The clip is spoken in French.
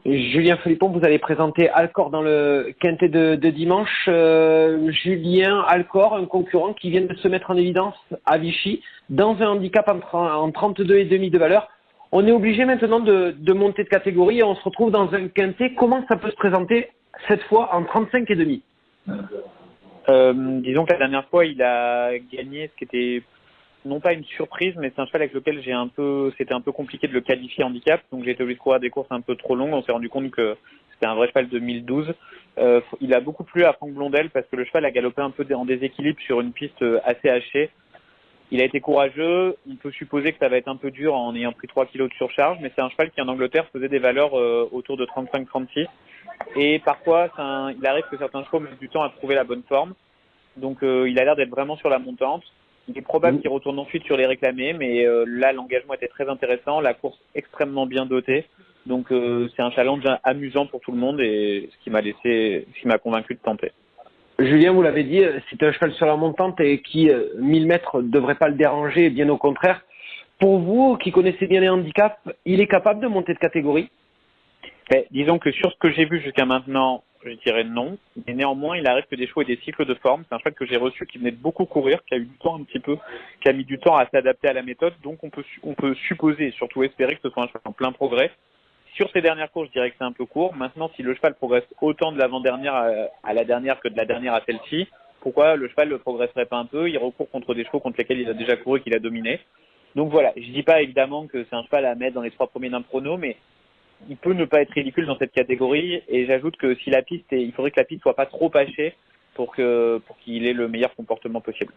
Julien Philippon, vous allez présenter Alcor dans le quintet de dimanche. Julien, Alcor, un concurrent qui vient de se mettre en évidence à Vichy dans un handicap en 32,5 de valeur. On est obligé maintenant de monter de catégorie et on se retrouve dans un quintet. Comment ça peut se présenter cette fois en 35,5? Disons que la dernière fois, il a gagné ce qui était non pas une surprise, mais c'est un cheval avec lequel c'était un peu compliqué de le qualifier handicap, donc j'ai été obligé de courir des courses un peu trop longues. On s'est rendu compte que c'était un vrai cheval de 2012. Il a beaucoup plu à Franck Blondel parce que le cheval a galopé un peu en déséquilibre sur une piste assez hachée. Il a été courageux. On peut supposer que ça va être un peu dur en ayant pris 3 kilos de surcharge, mais c'est un cheval qui en Angleterre faisait des valeurs autour de 35-36. Et parfois, il arrive que certains chevaux mettent du temps à trouver la bonne forme. Donc il a l'air d'être vraiment sur la montante. Il est probable qu'il retourne ensuite sur les réclamés, mais là l'engagement était très intéressant, la course extrêmement bien dotée. Donc c'est un challenge amusant pour tout le monde et ce qui m'a convaincu de tenter. Julien, vous l'avez dit, c'est un cheval sur la montante et qui, 1000 mètres, ne devrait pas le déranger, bien au contraire. Pour vous, qui connaissez bien les handicaps, il est capable de monter de catégorie? Disons que sur ce que j'ai vu jusqu'à maintenant, je dirais non. Mais néanmoins, il arrive que des chevaux aient des cycles de forme. C'est un cheval que j'ai reçu qui venait de beaucoup courir, qui a eu du temps un petit peu, qui a mis du temps à s'adapter à la méthode. Donc on peut supposer et surtout espérer que ce soit un cheval en plein progrès. Sur ces dernières courses, je dirais que c'est un peu court. Maintenant, si le cheval progresse autant de l'avant-dernière à la dernière que de la dernière à celle-ci, pourquoi le cheval ne progresserait pas un peu? Il recourt contre des chevaux contre lesquels il a déjà couru et qu'il a dominé. Donc voilà, je dis pas évidemment que c'est un cheval à mettre dans les 3 premiers d'un prono, mais il peut ne pas être ridicule dans cette catégorie. Et j'ajoute que si il faudrait que la piste soit pas trop hachée pour qu'il ait le meilleur comportement possible.